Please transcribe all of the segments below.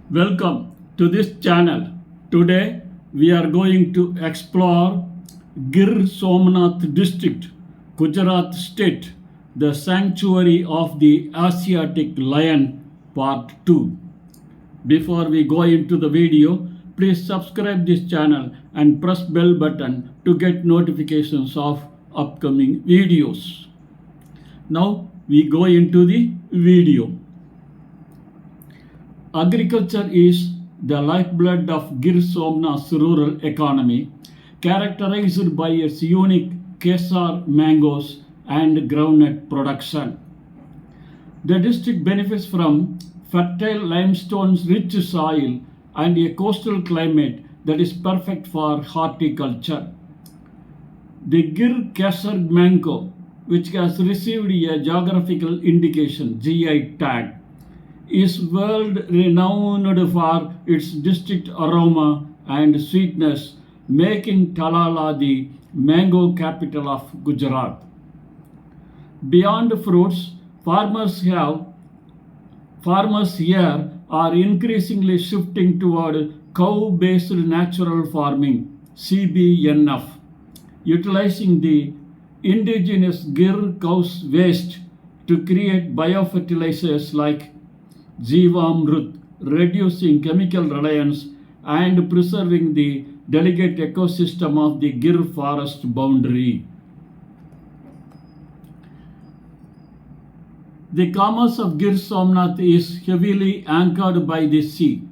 Welcome to this channel. Today we are going to explore Gir Somnath District, Gujarat State, the sanctuary of the Asiatic Lion, Part 2. Before we go into the video, please subscribe this channel and press bell button to get notifications of upcoming videos. Now we go into the video. Agriculture is the lifeblood of Gir Somnath's rural economy, characterized by its unique Kesar mangoes and groundnut production. The district benefits from fertile limestone-rich soil and a coastal climate that is perfect for horticulture. The Gir Kesar mango, which has received a geographical indication (GI) tag, is world renowned for its distinct aroma and sweetness, making Talala the mango capital of Gujarat. Beyond fruits, farmers here are increasingly shifting toward cow-based natural farming (CBNF), utilizing the indigenous Gir cow's waste to create biofertilizers like Jeevamrut, reducing chemical reliance and preserving the delicate ecosystem of the Gir forest boundary. The commerce of Gir Somnath is heavily anchored by the sea.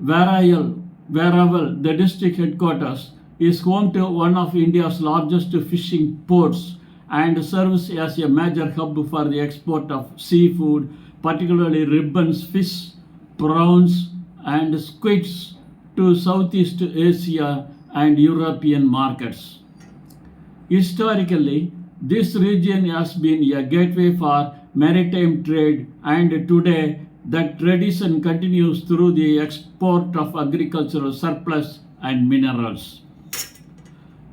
Wherever the district headquarters is home to one of India's largest fishing ports and serves as a major hub for the export of seafood, particularly ribbons, fish, prawns, and squids to Southeast Asia and European markets. Historically, this region has been a gateway for maritime trade, and today that tradition continues through the export of agricultural surplus and minerals.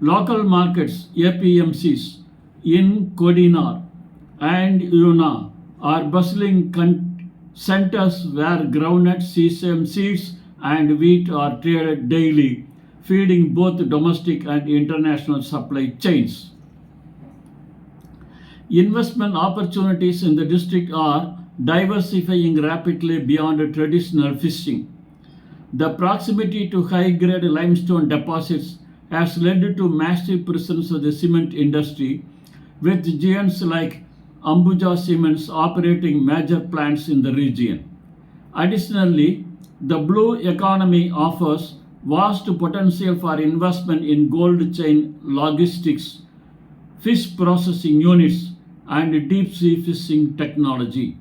Local markets, APMCs, in Kodinar and Yuna are bustling centers where groundnut, sesame seeds, and wheat are traded daily, feeding both domestic and international supply chains. Investment opportunities in the district are diversifying rapidly beyond traditional fishing. The proximity to high-grade limestone deposits has led to massive presence of the cement industry, with giants like Ambuja Cements operating major plants in the region. Additionally, the blue economy offers vast potential for investment in cold chain logistics, fish processing units, and deep sea fishing technology.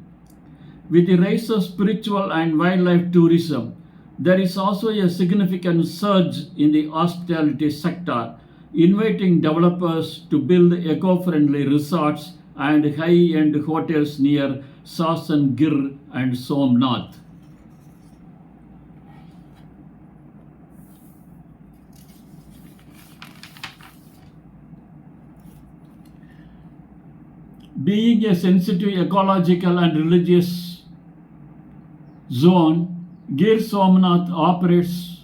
With the rise of spiritual and wildlife tourism, there is also a significant surge in the hospitality sector, inviting developers to build eco-friendly resorts and high-end hotels near Sasan, Gir, and Somnath. Being a sensitive ecological and religious zone, Gir Somnath operates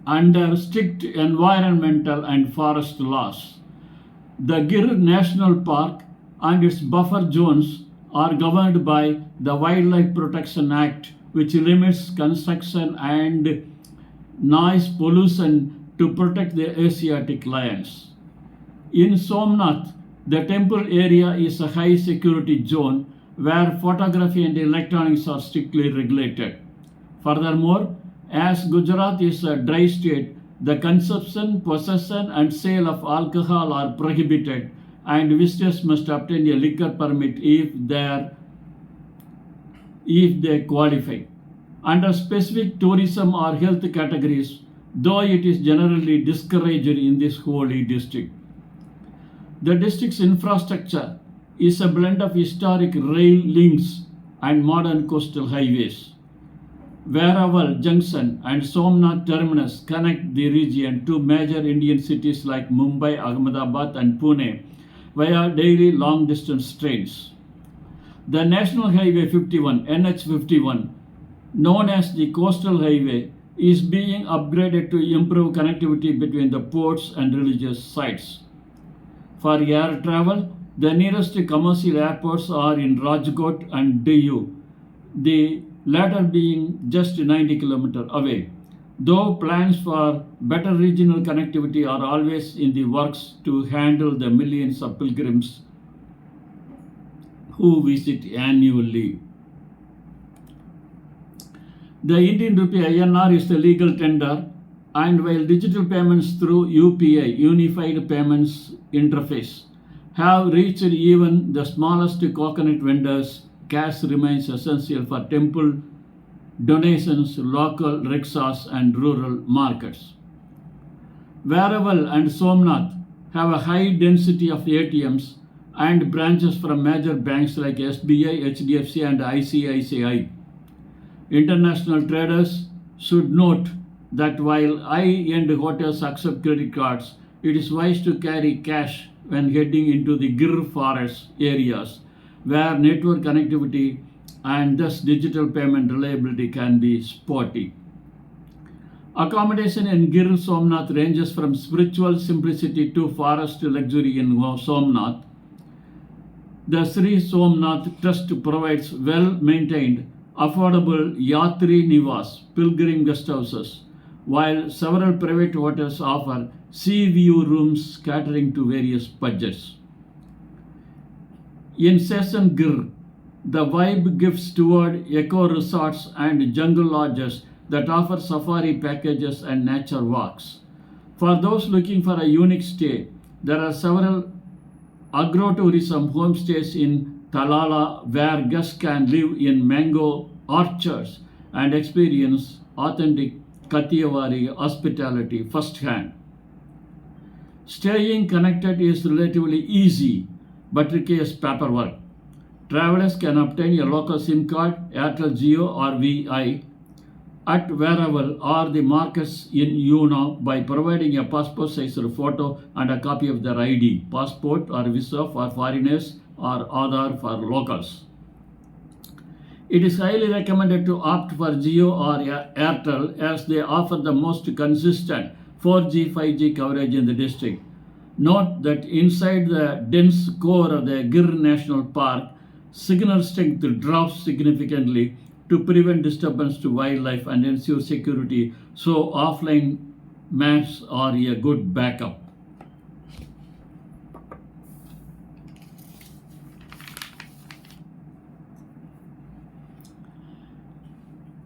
under strict environmental and forest laws. The Gir National Park and its buffer zones are governed by the Wildlife Protection Act, which limits construction and noise pollution to protect the Asiatic lions. In Somnath, the temple area is a high security zone where photography and electronics are strictly regulated. Furthermore, as Gujarat is a dry state, the consumption, possession, and sale of alcohol are prohibited, and visitors must obtain a liquor permit if they qualify. Under specific tourism or health categories, though it is generally discouraged in this holy district. The district's infrastructure is a blend of historic rail links and modern coastal highways. Veraval Junction and Somnath Terminus connect the region to major Indian cities like Mumbai, Ahmedabad, and Pune via daily long-distance trains. The National Highway 51, NH 51, known as the Coastal Highway, is being upgraded to improve connectivity between the ports and religious sites. For air travel, the nearest commercial airports are in Rajkot and Diu, the latter being just 90 km away. Though plans for better regional connectivity are always in the works to handle the millions of pilgrims who visit annually. The Indian rupee INR is the legal tender, and while digital payments through UPI, Unified Payments Interface, have reached even the smallest coconut vendors, cash remains essential for temple donations, local rickshaws, and rural markets. Varaval and Somnath have a high density of ATMs and branches from major banks like SBI, HDFC, and ICICI. International traders should note that while high-end hotels accept credit cards, it is wise to carry cash when heading into the Gir forest areas where network connectivity and thus digital payment reliability can be spotty. Accommodation in Gir Somnath ranges from spiritual simplicity to forest luxury in Somnath. The Sri Somnath Trust provides well-maintained, affordable Yatri Nivas, pilgrim guest houses, while several private hotels offer sea view rooms catering to various budgets. In Session Gir, the vibe gives toward eco resorts and jungle lodges that offer safari packages and nature walks. For those looking for a unique stay, there are several agrotourism homestays in Talala where guests can live in mango orchards and experience authentic Kathiawari hospitality firsthand. Staying connected is relatively easy but requires paperwork. Travelers can obtain a local SIM card, Airtel Jio or VI, at Varaval or the markets in Uno by providing a passport-sized photo and a copy of their ID, passport or visa for foreigners or Aadhaar for locals. It is highly recommended to opt for Jio or Airtel as they offer the most consistent 4G, 5G coverage in the district. Note that inside the dense core of the Gir National Park, signal strength drops significantly to prevent disturbance to wildlife and ensure security, so offline maps are a good backup.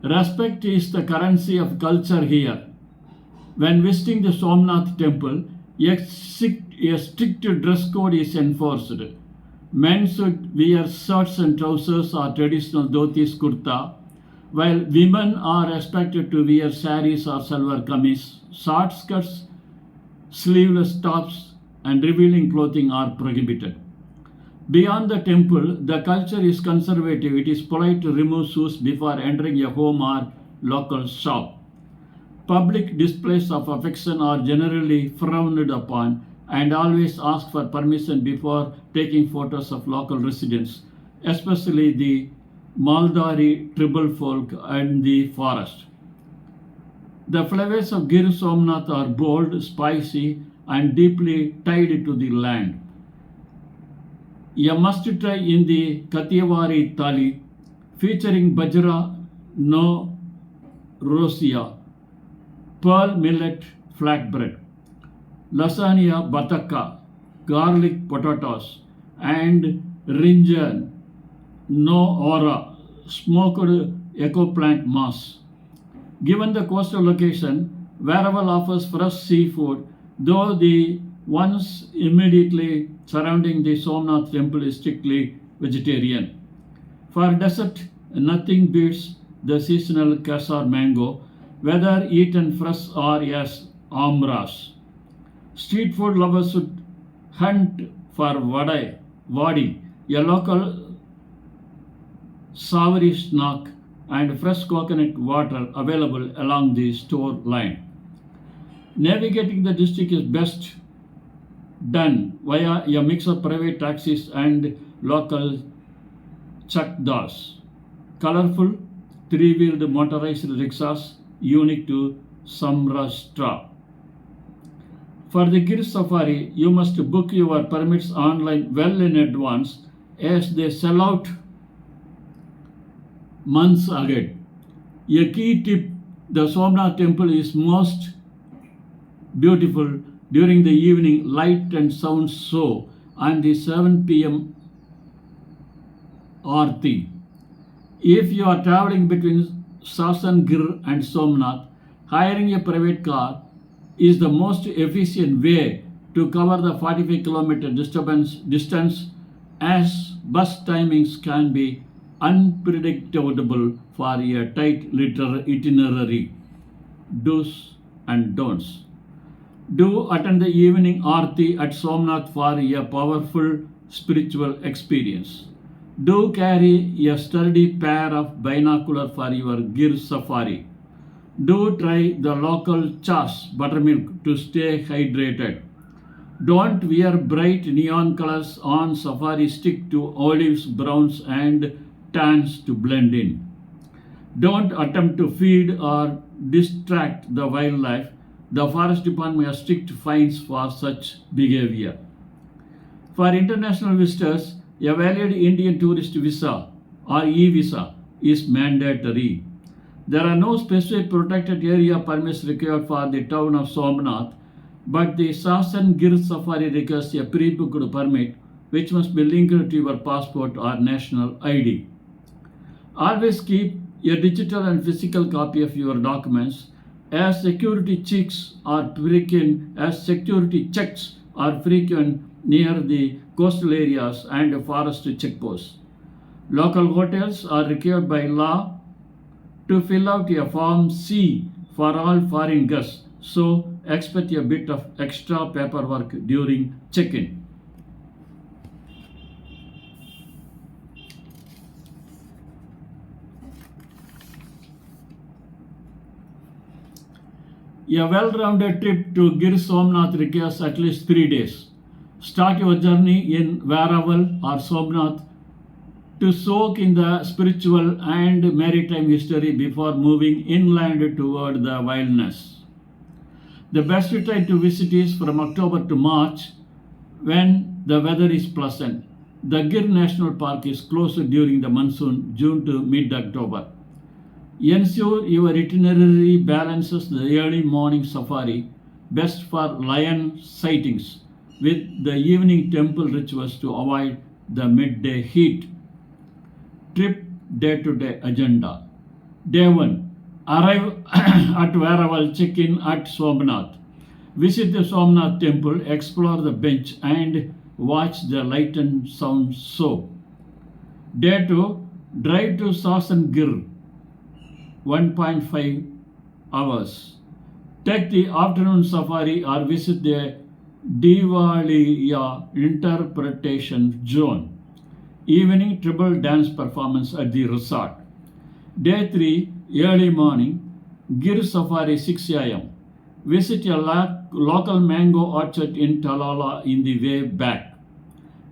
Respect is the currency of culture here. When visiting the Somnath temple, a strict dress code is enforced. Men should wear shirts and trousers or traditional dhotis kurta, while women are expected to wear saris or salwar kameez. Short skirts, sleeveless tops, and revealing clothing are prohibited. Beyond the temple, the culture is conservative. It is polite to remove shoes before entering a home or local shop. Public displays of affection are generally frowned upon, and always ask for permission before taking photos of local residents, especially the Maldari tribal folk and the forest. The flavors of Gir Somnath are bold, spicy, and deeply tied to the land. A must try in the Kathiawari Thali, featuring bajra no rosia, pearl millet flatbread, lasagna bataka, garlic potatoes, and rinjan no ora, smoked eggplant mass. Given the coastal location, Varaval offers fresh seafood, though the ones immediately surrounding the Somnath temple is strictly vegetarian. For dessert, nothing beats the seasonal kasar mango, whether eaten fresh or as amras. Street food lovers should hunt for wadi, a local savory snack, and fresh coconut water available along the store line. Navigating the district is best done via a mix of private taxis and local chakdas. Colorful, three-wheeled motorized rickshaws unique to Samrashtra. For the Gir Safari, you must book your permits online well in advance as they sell out months ahead. A key tip: the Somnath temple is most beautiful during the evening light and sound show and the 7 p.m. Aarti. If you are traveling between Sasangir and Somnath, hiring a private car is the most efficient way to cover the 45-kilometer distance, as bus timings can be unpredictable for a tight itinerary. Do's and don'ts. Do attend the evening Aarti at Somnath for a powerful spiritual experience. Do carry a sturdy pair of binoculars for your Gir Safari. Do try the local chas buttermilk to stay hydrated. Don't wear bright neon colors on safari. Stick to olives, browns and tans to blend in. Don't attempt to feed or distract the wildlife. The Forest Department has strict fines for such behavior. For international visitors, a valid Indian tourist visa or e-visa is mandatory. There are no specific protected area permits required for the town of Somnath, but the Sasan Gir Safari requires a pre-booked permit which must be linked to your passport or national ID. Always keep a digital and physical copy of your documents, as security checks are frequent near the coastal areas and forest checkposts. Local hotels are required by law to fill out a Form C for all foreign guests, so expect a bit of extra paperwork during check-in. A well-rounded trip to Gir Somnath requires at least 3 days. Start your journey in Varaval or Somnath to soak in the spiritual and maritime history before moving inland toward the wilderness. The best time to visit is from October to March, when the weather is pleasant. The Gir National Park is closed during the monsoon, June to mid-October. Ensure your itinerary balances the early morning safari, best for lion sightings, with the evening temple rituals to avoid the midday heat. Trip day-to-day agenda. Day 1. Arrive at Varaval, check-in at Somnath. Visit the Somnath temple, explore the bench and watch the light and sound show. Day 2. Drive to Sasangir, 1.5 hours. Take the afternoon safari or visit the Diwaliya interpretation zone. Evening tribal dance performance at the resort. Day 3, early morning, Gir Safari 6 a.m. Visit a local mango orchard in Talala in the way back.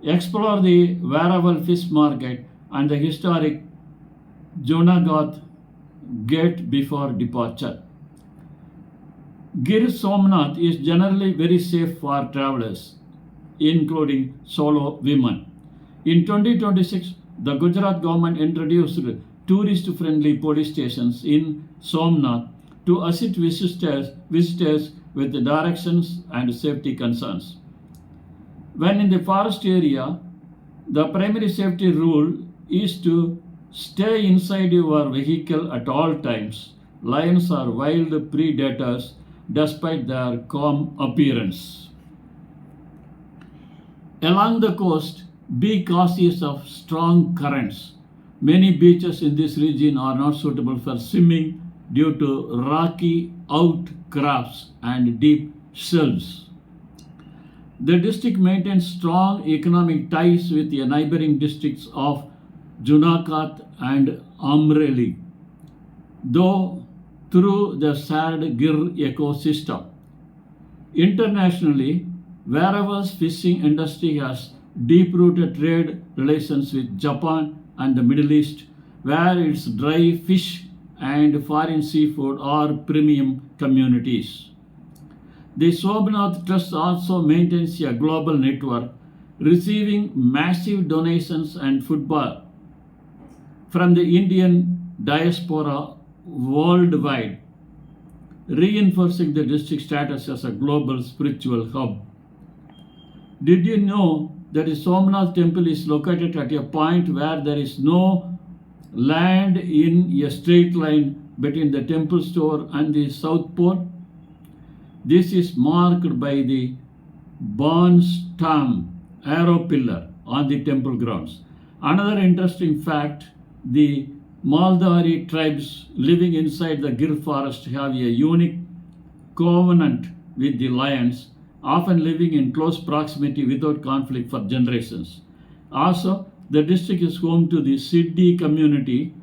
Explore the Varaval Fish Market and the historic Junagadh Gate before departure. Gir Somnath is generally very safe for travelers, including solo women. In 2026, the Gujarat government introduced tourist-friendly police stations in Somnath to assist visitors with the directions and safety concerns. When in the forest area, the primary safety rule is to stay inside your vehicle at all times. Lions are wild predators despite their calm appearance. Along the coast, be cautious of strong currents. Many beaches in this region are not suitable for swimming due to rocky outcrops and deep shelves. The district maintains strong economic ties with the neighboring districts of Junagadh and Amreli, though through the shared Gir ecosystem. Internationally, Varaval's fishing industry has deep-rooted trade relations with Japan and the Middle East, where its dry fish and foreign seafood or premium communities. The Somnath Trust also maintains a global network, receiving massive donations and football from the Indian diaspora worldwide, reinforcing the district status as a global spiritual hub. Did you know that the Somnath temple is located at a point where there is no land in a straight line between the temple store and the south pole? This is marked by the Bonstam arrow pillar on the temple grounds. Another interesting fact, the Maldari tribes living inside the Gir forest have a unique covenant with the lions, often living in close proximity without conflict for generations. Also, the district is home to the Siddi community,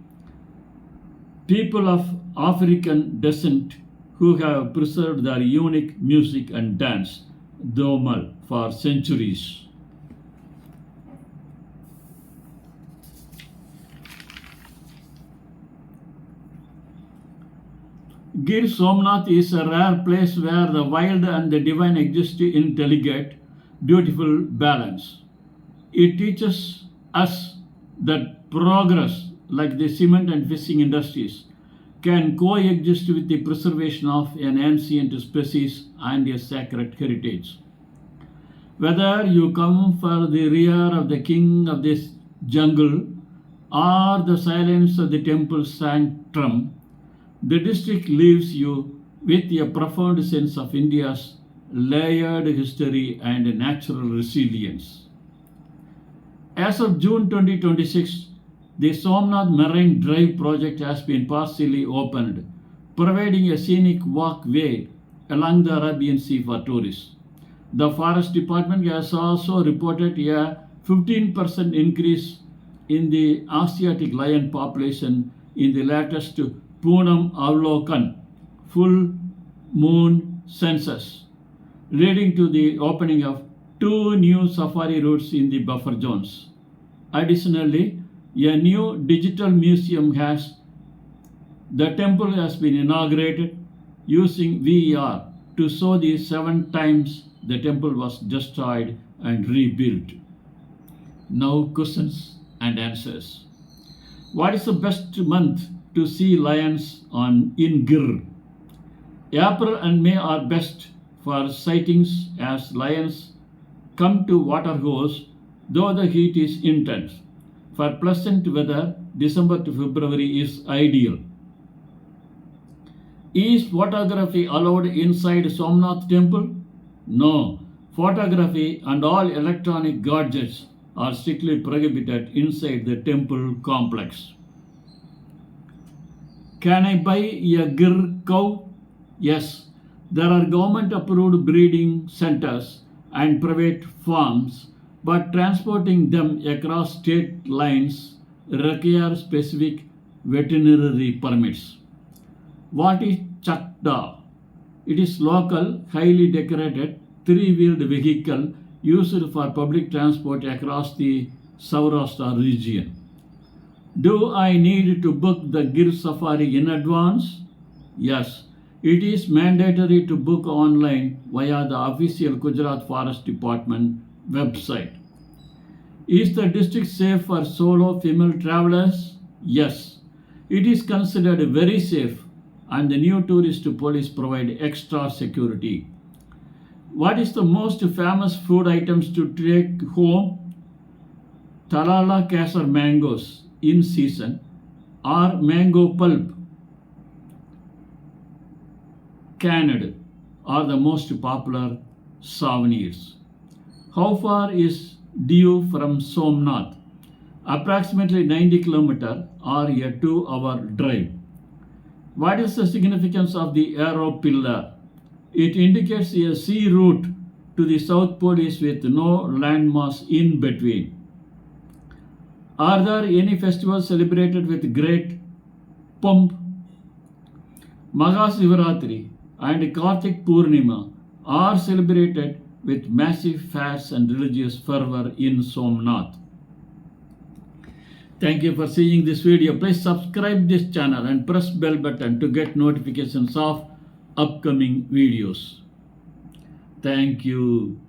people of African descent who have preserved their unique music and dance, Domal, for centuries. Gir Somnath is a rare place where the wild and the divine exist in delicate, beautiful balance. It teaches us that progress, like the cement and fishing industries, can coexist with the preservation of an ancient species and a sacred heritage. Whether you come for the rear of the king of this jungle or the silence of the temple sanctum, the district leaves you with a profound sense of India's layered history and natural resilience. As of June 2026, the Somnath Marine Drive project has been partially opened, providing a scenic walkway along the Arabian Sea for tourists. The Forest Department has also reported a 15% increase in the Asiatic Lion population in the latest Poonam Avlokan full moon census, leading to the opening of 2 new safari routes in the buffer zones. Additionally, a new digital museum the temple has been inaugurated using VER to show the 7 times the temple was destroyed and rebuilt. Now questions and answers. What is the best month to see lions in Gir? April and May are best for sightings as lions come to waterholes, though the heat is intense. For pleasant weather, December to February is ideal. Is photography allowed inside Somnath temple? No. Photography and all electronic gadgets are strictly prohibited inside the temple complex. Can I buy a Gir cow? Yes. There are government approved breeding centers and private farms, but transporting them across state lines require specific veterinary permits. What is Chakda? It is local, highly decorated, 3-wheeled vehicle used for public transport across the Saurashtra region. Do I need to book the Gir Safari in advance? Yes. It is mandatory to book online via the official Gujarat Forest Department website. Is the district safe for solo female travelers? Yes. It is considered very safe, and the new tourist police provide extra security. What is the most famous food items to take home? Talala Kasar mangoes in season or mango pulp canned are the most popular souvenirs. How far is Diu from Somnath? Approximately 90 km or a 2-hour drive. What is the significance of the arrow pillar? It indicates a sea route to the South Pole with no landmass in between. Are there any festivals celebrated with great pomp? Mahasivaratri and Kartik Purnima are celebrated with massive fairs and religious fervor in Somnath. Thank you for seeing this video. Please subscribe this channel and press bell button to get notifications of upcoming videos. Thank you.